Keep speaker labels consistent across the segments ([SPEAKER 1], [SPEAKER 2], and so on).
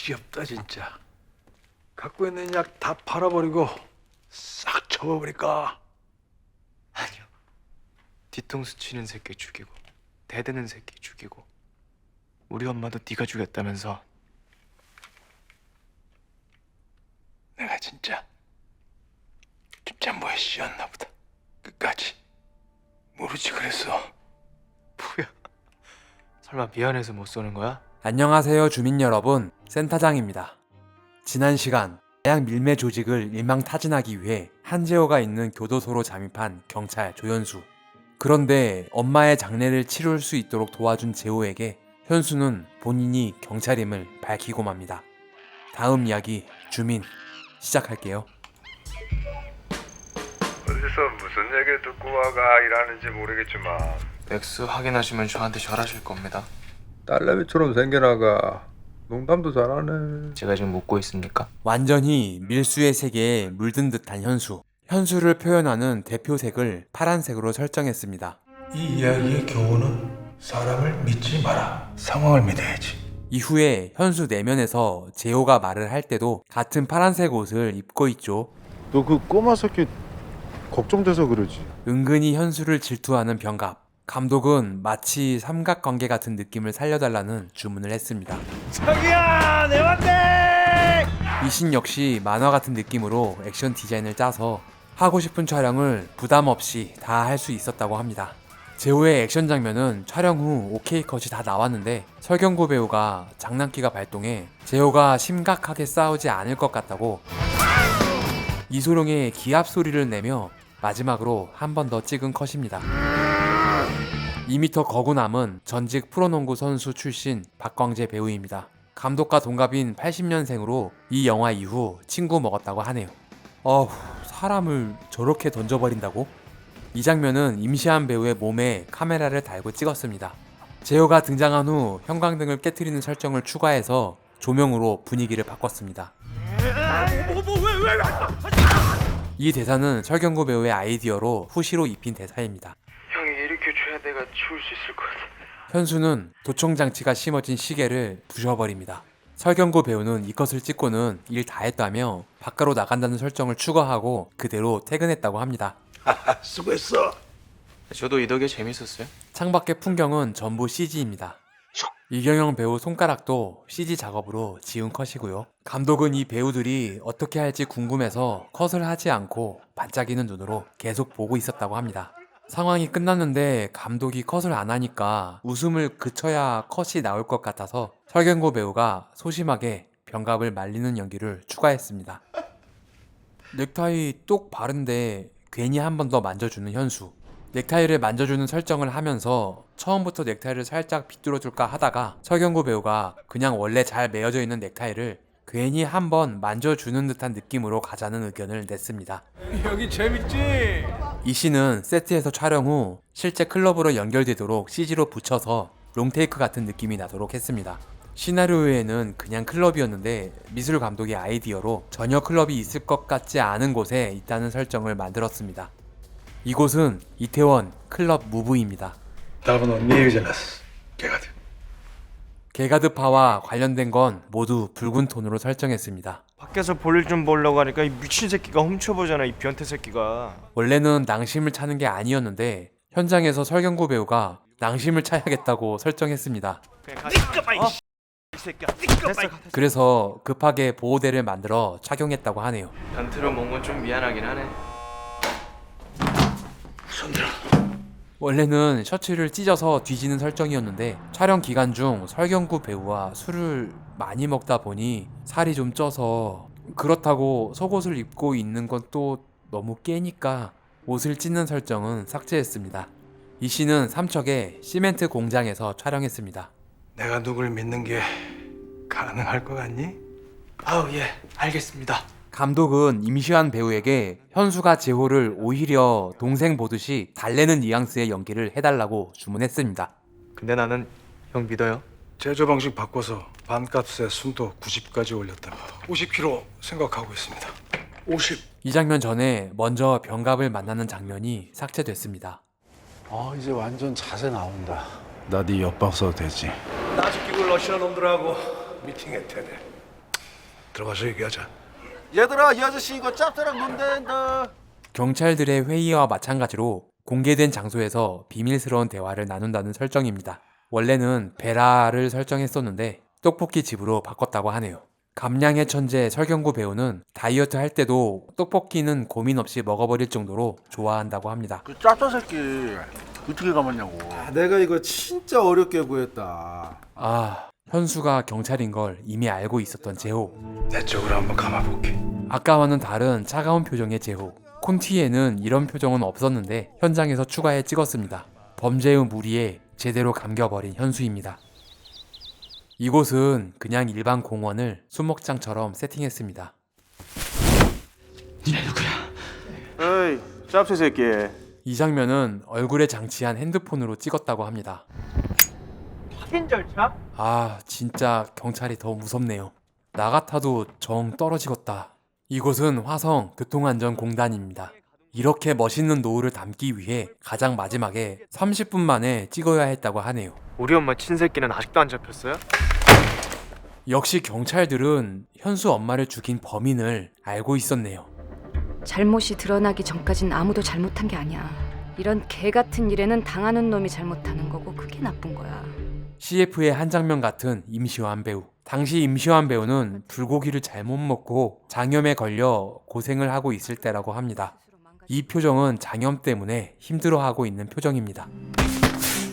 [SPEAKER 1] 귀엽다 진짜. 갖고 있는 약 다 팔아버리고 싹 접어버릴까?
[SPEAKER 2] 아니요. 뒤통수 치는 새끼 죽이고 대드는 새끼 죽이고 우리 엄마도 네가 죽였다면서.
[SPEAKER 1] 내가 진짜 김찬모의 씨였나 보다. 끝까지 모르지 그랬어.
[SPEAKER 2] 뭐야? 설마 미안해서 못 쏘는 거야?
[SPEAKER 3] 안녕하세요 주민 여러분, 센터장입니다. 지난 시간 마약 밀매 조직을 일망타진하기 위해 한재호가 있는 교도소로 잠입한 경찰 조현수. 그런데 엄마의 장례를 치룰 수 있도록 도와준 재호에게 현수는 본인이 경찰임을 밝히고 맙니다. 다음 이야기 주민 시작할게요.
[SPEAKER 4] 어디서 무슨 얘기 듣고 와가 일하는지 모르겠지만
[SPEAKER 2] 맥스 확인하시면 저한테 절하실 겁니다.
[SPEAKER 4] 딸내미처럼 생겨나가 농담도 잘하네.
[SPEAKER 2] 제가 지금 묻고 있습니까?
[SPEAKER 3] 완전히 밀수의 세계에 물든 듯한 현수. 현수를 표현하는 대표색을 파란색으로 설정했습니다.
[SPEAKER 1] 이 이야기의 교훈은 사람을 믿지 마라. 상황을 믿어야지.
[SPEAKER 3] 이후에 현수 내면에서 재호가 말을 할 때도 같은 파란색 옷을 입고 있죠.
[SPEAKER 5] 너 그 꼬마 새끼 걱정돼서 그러지.
[SPEAKER 3] 은근히 현수를 질투하는 병갑. 감독은 마치 삼각관계 같은 느낌을 살려달라는 주문을 했습니다.
[SPEAKER 1] 자기야 내 왔네.
[SPEAKER 3] 이신 역시 만화 같은 느낌으로 액션 디자인을 짜서 하고 싶은 촬영을 부담 없이 다 할 수 있었다고 합니다. 재호의 액션 장면은 촬영 후 오케이 컷이 다 나왔는데 설경구 배우가 장난기가 발동해 재호가 심각하게 싸우지 않을 것 같다고 이소룡의 기합 소리를 내며 마지막으로 한 번 더 찍은 컷입니다. 2m 거구남은 전직 프로농구 선수 출신 박광재 배우입니다. 감독과 동갑인 80년생으로 이 영화 이후 친구 먹었다고 하네요. 사람을 저렇게 던져버린다고? 이 장면은 임시한 배우의 몸에 카메라를 달고 찍었습니다. 재호가 등장한 후 형광등을 깨트리는 설정을 추가해서 조명으로 분위기를 바꿨습니다. 이 대사는 설경구 배우의 아이디어로 후시로 입힌 대사입니다.
[SPEAKER 2] 형이 일으켜줘야 내가 죽을 수 있을 것 같아.
[SPEAKER 3] 현수는 도청장치가 심어진 시계를 부셔버립니다. 설경구 배우는 이것을 찍고는 일 다 했다며 밖으로 나간다는 설정을 추가하고 그대로 퇴근했다고 합니다.
[SPEAKER 1] 수고했어.
[SPEAKER 2] 저도 이 덕에 재밌었어요.
[SPEAKER 3] 창밖의 풍경은 전부 CG입니다. 이경영 배우 손가락도 CG 작업으로 지운 컷이고요. 감독은 이 배우들이 어떻게 할지 궁금해서 컷을 하지 않고 반짝이는 눈으로 계속 보고 있었다고 합니다. 상황이 끝났는데 감독이 컷을 안 하니까 웃음을 그쳐야 컷이 나올 것 같아서 설경구 배우가 소심하게 병갑을 말리는 연기를 추가했습니다. 넥타이 똑 바른데 괜히 한 번 더 만져주는 현수. 넥타이를 만져주는 설정을 하면서 처음부터 넥타이를 살짝 비뚤어줄까 하다가 설경구 배우가 그냥 원래 잘 매어져 있는 넥타이를 괜히 한번 만져주는 듯한 느낌으로 가자는 의견을 냈습니다.
[SPEAKER 1] 여기 재밌지?
[SPEAKER 3] 이 씬은 세트에서 촬영 후 실제 클럽으로 연결되도록 CG로 붙여서 롱테이크 같은 느낌이 나도록 했습니다. 시나리오에는 그냥 클럽이었는데 미술 감독의 아이디어로 전혀 클럽이 있을 것 같지 않은 곳에 있다는 설정을 만들었습니다. 이곳은 이태원 클럽 무브입니다.
[SPEAKER 1] 다음은 언니에게 잘났어. 개가드.
[SPEAKER 3] 게가드파와 관련된 건 모두 붉은 톤으로 설정했습니다.
[SPEAKER 6] 밖에서 볼일 좀 보려고 하니까 이 미친 새끼가 훔쳐보잖아, 이 변태 새끼가.
[SPEAKER 3] 원래는 낭심을 차는 게 아니었는데 현장에서 설경구 배우가 낭심을 차야겠다고 설정했습니다.
[SPEAKER 6] 이 새끼야.
[SPEAKER 3] 그래서 급하게 보호대를 만들어 착용했다고 하네요.
[SPEAKER 2] 변태로 먹은 건 좀 미안하긴 하네.
[SPEAKER 1] 손들어.
[SPEAKER 3] 원래는 셔츠를 찢어서 뒤지는 설정이었는데 촬영 기간 중 설경구 배우와 술을 많이 먹다 보니 살이 좀 쪄서 그렇다고 속옷을 입고 있는 건 또 너무 깨니까 옷을 찢는 설정은 삭제했습니다. 이 씬은 삼척의 시멘트 공장에서 촬영했습니다.
[SPEAKER 1] 내가 누굴 믿는 게 가능할 것 같니?
[SPEAKER 2] 아우 예, 알겠습니다.
[SPEAKER 3] 감독은 임시완 배우에게 현수가 재호를 오히려 동생 보듯이 달래는 뉘앙스의 연기를 해달라고 주문했습니다.
[SPEAKER 2] 근데 나는 형 믿어요.
[SPEAKER 1] 제조 방식 바꿔서 반값에 순도 90까지 올렸답니다. 50kg 생각하고 있습니다. 50.
[SPEAKER 3] 이 장면 전에 먼저 병갑을 만나는 장면이 삭제됐습니다.
[SPEAKER 5] 이제 완전 자세 나온다. 나 네 옆방 써도 되지.
[SPEAKER 1] 나죽 끼고 러시아 놈들하고 미팅했대네. 들어가서 얘기하자.
[SPEAKER 7] 얘들아, 이 아저씨 이거 짭새랑 논댄다.
[SPEAKER 3] 경찰들의 회의와 마찬가지로 공개된 장소에서 비밀스러운 대화를 나눈다는 설정입니다. 원래는 베라를 설정했었는데 떡볶이 집으로 바꿨다고 하네요. 감량의 천재 설경구 배우는 다이어트 할 때도 떡볶이는 고민 없이 먹어버릴 정도로 좋아한다고 합니다.
[SPEAKER 7] 그 짭새 새끼 어떻게 감았냐고.
[SPEAKER 8] 내가 이거 진짜 어렵게 구했다.
[SPEAKER 3] 아, 현수가 경찰인 걸 이미 알고 있었던 재호.
[SPEAKER 1] 내 쪽으로 한번 감아볼게.
[SPEAKER 3] 아까와는 다른 차가운 표정의 재호. 콘티에는 이런 표정은 없었는데 현장에서 추가해 찍었습니다. 범죄의 무리에 제대로 감겨버린 현수입니다. 이곳은 그냥 일반 공원을 수목장처럼 세팅했습니다.
[SPEAKER 6] 어이, 짭새 새끼.
[SPEAKER 3] 이 장면은 얼굴에 장치한 핸드폰으로 찍었다고 합니다.
[SPEAKER 2] 확인 절차?
[SPEAKER 3] 아, 진짜 경찰이 더 무섭네요. 나 같아도 정 떨어지겠다. 이곳은 화성 교통안전공단입니다. 이렇게 멋있는 노후를 담기 위해 가장 마지막에 30분 만에 찍어야 했다고 하네요.
[SPEAKER 2] 우리 엄마 친새끼는 아직도 안 잡혔어요?
[SPEAKER 3] 역시 경찰들은 현수 엄마를 죽인 범인을 알고 있었네요.
[SPEAKER 9] 잘못이 드러나기 전까진 아무도 잘못한 게 아니야. 이런 개 같은 일에는 당하는 놈이 잘못하는 거고 그게 나쁜 거야.
[SPEAKER 3] CF의 한 장면 같은 임시완 배우. 당시 임시완 배우는 불고기를 잘못 먹고 장염에 걸려 고생을 하고 있을 때라고 합니다. 이 표정은 장염 때문에 힘들어하고 있는 표정입니다.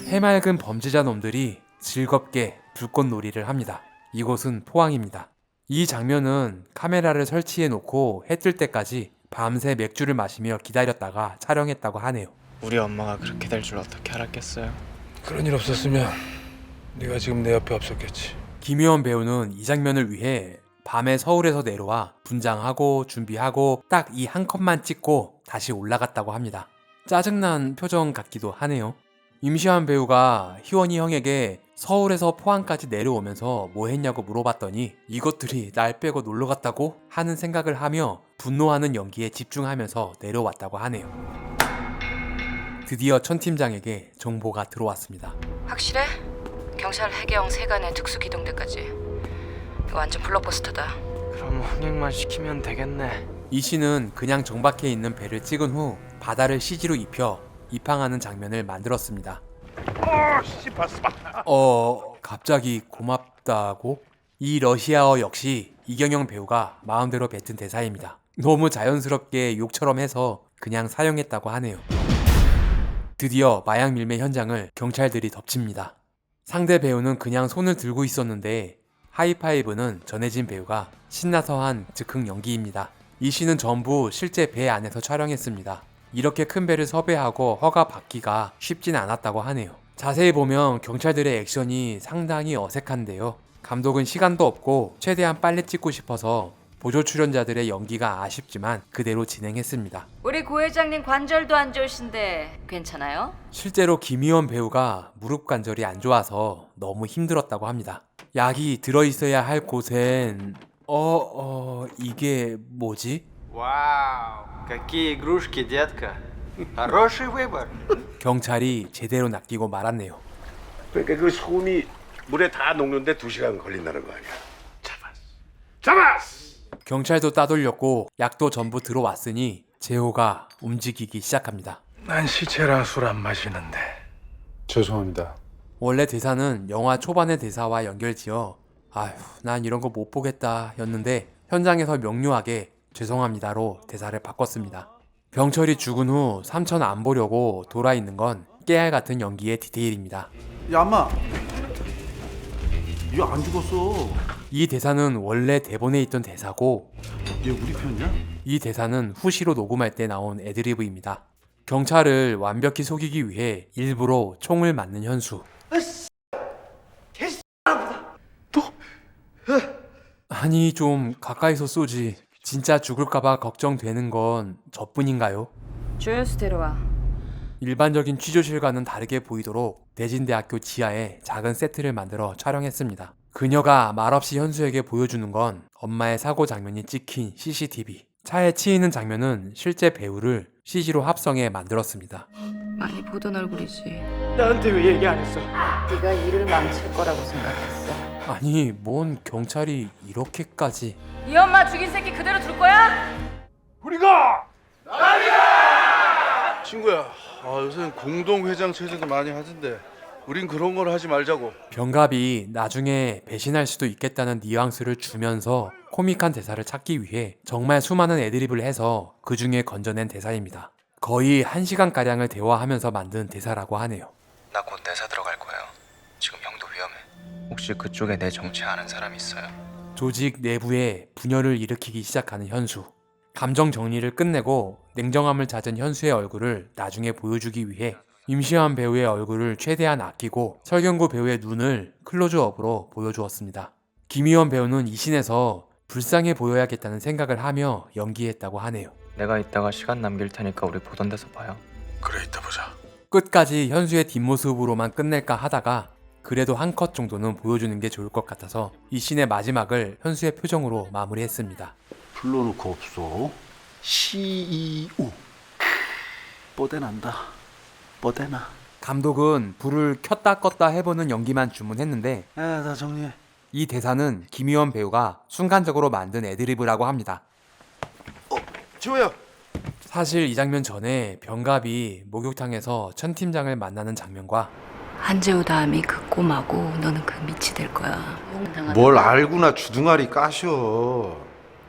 [SPEAKER 3] 해맑은 범죄자 놈들이 즐겁게 불꽃놀이를 합니다. 이곳은 포항입니다. 이 장면은 카메라를 설치해 놓고 해 뜰 때까지 밤새 맥주를 마시며 기다렸다가 촬영했다고 하네요.
[SPEAKER 2] 우리 엄마가 그렇게 될 줄 어떻게 알았겠어요?
[SPEAKER 1] 그런 일 없었으면 네가 지금 내 옆에 없었겠지.
[SPEAKER 3] 김효원 배우는 이 장면을 위해 밤에 서울에서 내려와 분장하고 준비하고 딱 이 한 컷만 찍고 다시 올라갔다고 합니다. 짜증난 표정 같기도 하네요. 임시완 배우가 희원이 형에게 서울에서 포항까지 내려오면서 뭐 했냐고 물어봤더니 이것들이 날 빼고 놀러 갔다고 하는 생각을 하며 분노하는 연기에 집중하면서 내려왔다고 하네요. 드디어 천 팀장에게 정보가 들어왔습니다.
[SPEAKER 9] 확실해? 경찰 해경 세관의 특수기동대까지. 이거 완전 블록버스터다.
[SPEAKER 2] 그럼 흥행만 시키면 되겠네.
[SPEAKER 3] 이 씨는 그냥 정박해 있는 배를 찍은 후 바다를 CG로 입혀 입항하는 장면을 만들었습니다. 갑자기 고맙다고? 이 러시아어 역시 이경영 배우가 마음대로 뱉은 대사입니다. 너무 자연스럽게 욕처럼 해서 그냥 사용했다고 하네요. 드디어 마약 밀매 현장을 경찰들이 덮칩니다. 상대 배우는 그냥 손을 들고 있었는데 하이파이브는 전해진 배우가 신나서 한 즉흥 연기입니다. 이 씨는 전부 실제 배 안에서 촬영했습니다. 이렇게 큰 배를 섭외하고 허가 받기가 쉽진 않았다고 하네요. 자세히 보면 경찰들의 액션이 상당히 어색한데요. 감독은 시간도 없고 최대한 빨리 찍고 싶어서 보조 출연자들의 연기가 아쉽지만 그대로 진행했습니다.
[SPEAKER 9] 우리 고 회장님 관절도 안 좋으신데 괜찮아요?
[SPEAKER 3] 실제로 김희원 배우가 무릎 관절이 안 좋아서 너무 힘들었다고 합니다. 약이 들어있어야 할 곳엔 이게 뭐지?
[SPEAKER 10] Вау, какие игрушки, детка. Хороший выбор.
[SPEAKER 3] 경찰이 제대로 낚이고 말았네요.
[SPEAKER 7] 그러니까 그 소금이 물에 다 녹는데 2시간 걸린다는 거 아니야. 잡았어.
[SPEAKER 3] 경찰도 따돌렸고 약도 전부 들어왔으니 재호가 움직이기 시작합니다.
[SPEAKER 1] 난 시체랑 술 안 마시는데.
[SPEAKER 5] 죄송합니다.
[SPEAKER 3] 원래 대사는 영화 초반의 대사와 연결지어 아휴 난 이런 거 못 보겠다 였는데 현장에서 명료하게 죄송합니다로 대사를 바꿨습니다. 병철이 죽은 후 삼촌 안 보려고 돌아 있는 건 깨알 같은 연기의 디테일입니다.
[SPEAKER 8] 야, 엄마. 얘 안 죽었어.
[SPEAKER 3] 이 대사는 원래 대본에 있던 대사고
[SPEAKER 8] 얘 우리 편이야?
[SPEAKER 3] 이 대사는 후시로 녹음할 때 나온 애드리브입니다. 경찰을 완벽히 속이기 위해 일부러 총을 맞는 현수. 아니 좀 가까이서 쏘지. 진짜 죽을까봐 걱정되는 건 저뿐인가요?
[SPEAKER 9] 조연수 데려와.
[SPEAKER 3] 일반적인 취조실과는 다르게 보이도록 대진대학교 지하에 작은 세트를 만들어 촬영했습니다. 그녀가 말없이 현수에게 보여주는 건 엄마의 사고 장면이 찍힌 CCTV. 차에 치이는 장면은 실제 배우를 CG로 합성해 만들었습니다.
[SPEAKER 9] 많이 보던 얼굴이지.
[SPEAKER 2] 나한테 왜 얘기 안 했어?
[SPEAKER 9] 네가 일을 망칠 거라고 생각했어.
[SPEAKER 3] 아니, 뭔 경찰이 이렇게까지.
[SPEAKER 9] 이 엄마 죽인 새끼 그대로 둘 거야?
[SPEAKER 8] 친구야, 요새는 공동회장 체제도 많이 하던데 우린 그런 걸 하지 말자고.
[SPEAKER 3] 병갑이 나중에 배신할 수도 있겠다는 뉘앙스를 주면서 코믹한 대사를 찾기 위해 정말 수많은 애드립을 해서 그 중에 건져낸 대사입니다. 거의 1시간가량을 대화하면서 만든 대사라고 하네요.
[SPEAKER 2] 나 곧 내사 들어갈 거예요. 지금 형도 위험해. 혹시 그쪽에 내 정체 아는 사람 있어요?
[SPEAKER 3] 조직 내부에 분열을 일으키기 시작하는 현수. 감정 정리를 끝내고 냉정함을 찾은 현수의 얼굴을 나중에 보여주기 위해 임시완 배우의 얼굴을 최대한 아끼고 설경구 배우의 눈을 클로즈업으로 보여주었습니다. 김희원 배우는 이 씬에서 불쌍해 보여야겠다는 생각을 하며 연기했다고 하네요.
[SPEAKER 2] 내가 이따가 시간 남길 테니까 우리 보던 데서 봐요.
[SPEAKER 1] 그래, 이따 보자.
[SPEAKER 3] 끝까지 현수의 뒷모습으로만 끝낼까 하다가 그래도 한 컷 정도는 보여주는 게 좋을 것 같아서 이 씬의 마지막을 현수의 표정으로 마무리했습니다.
[SPEAKER 8] 불러놓고 없어. CEO. 뽀대난다. 뽀대나.
[SPEAKER 3] 감독은 불을 켰다 껐다 해보는 연기만 주문했는데
[SPEAKER 8] 다 정리해.
[SPEAKER 3] 이 대사는 김희원 배우가 순간적으로 만든 애드리브라고 합니다.
[SPEAKER 5] 지호야.
[SPEAKER 3] 사실 이 장면 전에 병갑이 목욕탕에서 천 팀장을 만나는 장면과
[SPEAKER 9] 한재호 다음이 그 꼬마고 너는 그 밑이 될 거야.
[SPEAKER 5] 뭘 알구나 주둥아리 까셔.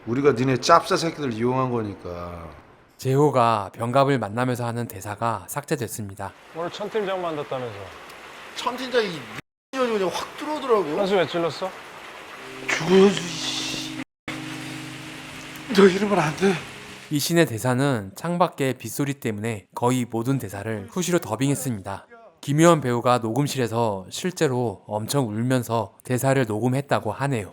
[SPEAKER 5] 우리가 니네 짭새 새끼들 이용한 거니까.
[SPEAKER 3] 재호가 병갑을 만나면서 하는 대사가 삭제됐습니다.
[SPEAKER 1] 오늘 천 팀장 만났다면서.
[SPEAKER 5] 천진장이 년이 그냥 확 들어오더라고.
[SPEAKER 1] 현수 왜 찔렀어?
[SPEAKER 5] 죽어야지. 너 이러면 안 돼.
[SPEAKER 3] 이 씬의 대사는 창밖의 빗소리 때문에 거의 모든 대사를 후시로 더빙했습니다. 김희원 배우가 녹음실에서 실제로 엄청 울면서 대사를 녹음했다고 하네요.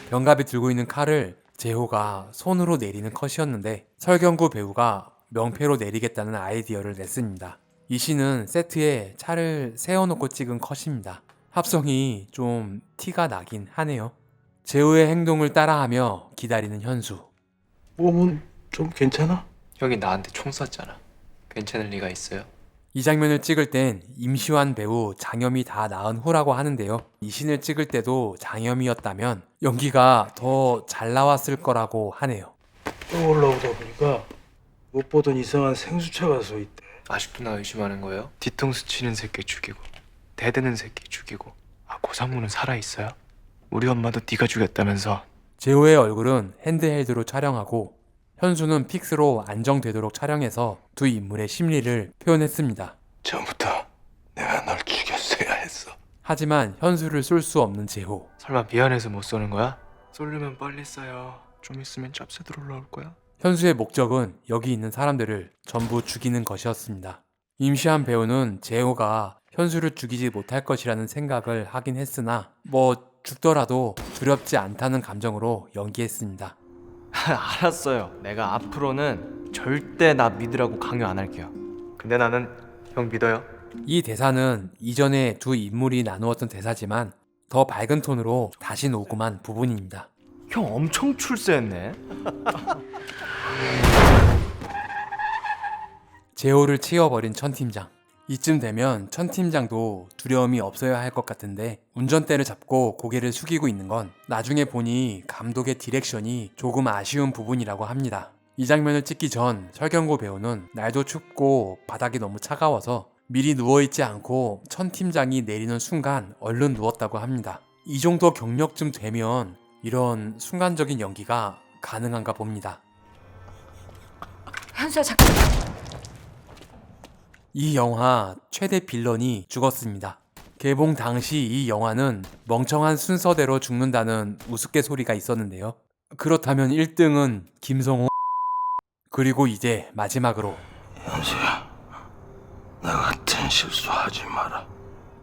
[SPEAKER 3] 병갑이 들고 있는 칼을 재호가 손으로 내리는 컷이었는데 설경구 배우가 명패로 내리겠다는 아이디어를 냈습니다. 이 씬은 세트에 차를 세워놓고 찍은 컷입니다. 합성이 좀 티가 나긴 하네요. 재호의 행동을 따라하며 기다리는 현수.
[SPEAKER 1] 몸은 좀 괜찮아?
[SPEAKER 2] 형이 나한테 총 쐈잖아. 괜찮을 리가 있어요?
[SPEAKER 3] 이 장면을 찍을 땐 임시완 배우 장염이 다 나은 후라고 하는데요. 이 씬을 찍을 때도 장염이었다면 연기가 더 잘 나왔을 거라고 하네요.
[SPEAKER 1] 또 올라오다 보니까 못 보던 이상한 생수차가 서 있대.
[SPEAKER 2] 아직도 나 의심하는 거예요? 뒤통수 치는 새끼 죽이고 대드는 새끼 죽이고 고상무는 살아있어요? 우리 엄마도 네가 죽였다면서.
[SPEAKER 3] 재호의 얼굴은 핸드헬드로 촬영하고 현수는 픽스로 안정되도록 촬영해서 두 인물의 심리를 표현했습니다.
[SPEAKER 1] 처음부터 내가 널 죽였어야 했어.
[SPEAKER 3] 하지만 현수를 쏠 수 없는 재호.
[SPEAKER 2] 설마 미안해서 못 쏘는 거야? 쏠려면 빨리 쏴요. 좀 있으면 짭새들 올라올 거야.
[SPEAKER 3] 현수의 목적은 여기 있는 사람들을 전부 죽이는 것이었습니다. 임시완 배우는 재호가 현수를 죽이지 못할 것이라는 생각을 하긴 했으나 죽더라도 두렵지 않다는 감정으로 연기했습니다.
[SPEAKER 6] 알았어요. 내가 앞으로는 절대 나 믿으라고 강요 안 할게요.
[SPEAKER 2] 근데 나는 형 믿어요.
[SPEAKER 3] 이 대사는 이전에 두 인물이 나누었던 대사지만 더 밝은 톤으로 다시 녹음한 부분입니다.
[SPEAKER 6] 형 엄청 출세했네.
[SPEAKER 3] 재호를 치워버린 천 팀장. 이쯤 되면 천 팀장도 두려움이 없어야 할 것 같은데 운전대를 잡고 고개를 숙이고 있는 건 나중에 보니 감독의 디렉션이 조금 아쉬운 부분이라고 합니다. 이 장면을 찍기 전 설경구 배우는 날도 춥고 바닥이 너무 차가워서 미리 누워있지 않고 천 팀장이 내리는 순간 얼른 누웠다고 합니다. 이 정도 경력쯤 되면 이런 순간적인 연기가 가능한가 봅니다.
[SPEAKER 9] 현수야 잠깐.
[SPEAKER 3] 이 영화 최대 빌런이 죽었습니다. 개봉 당시 이 영화는 멍청한 순서대로 죽는다는 우스갯소리가 있었는데요. 그렇다면 1등은 김성호. 그리고 이제 마지막으로
[SPEAKER 1] 현수야, 나 같은 실수하지 마라.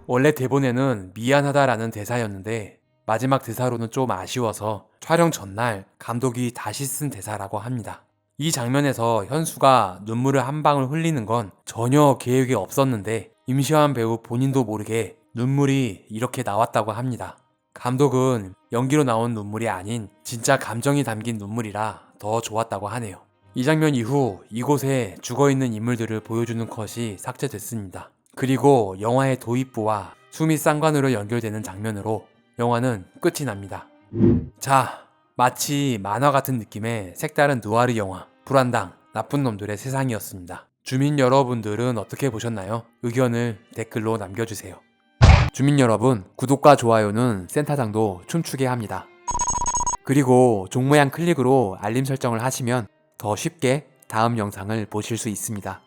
[SPEAKER 3] 원래 대본에는 미안하다라는 대사였는데 마지막 대사로는 좀 아쉬워서 촬영 전날 감독이 다시 쓴 대사라고 합니다. 이 장면에서 현수가 눈물을 한 방울 흘리는 건 전혀 계획이 없었는데 임시완 배우 본인도 모르게 눈물이 이렇게 나왔다고 합니다. 감독은 연기로 나온 눈물이 아닌 진짜 감정이 담긴 눈물이라 더 좋았다고 하네요. 이 장면 이후 이곳에 죽어있는 인물들을 보여주는 컷이 삭제됐습니다. 그리고 영화의 도입부와 수미 쌍관으로 연결되는 장면으로 영화는 끝이 납니다. 자, 마치 만화 같은 느낌의 색다른 누아르 영화 불안당 나쁜 놈들의 세상이었습니다. 주민 여러분들은 어떻게 보셨나요? 의견을 댓글로 남겨주세요. 주민 여러분, 구독과 좋아요는 센터장도 춤추게 합니다. 그리고 종 모양 클릭으로 알림 설정을 하시면 더 쉽게 다음 영상을 보실 수 있습니다.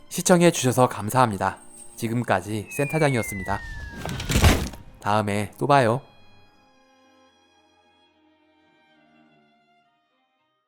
[SPEAKER 3] 시청해주셔서 감사합니다. 지금까지 센터장이었습니다. 다음에 또 봐요.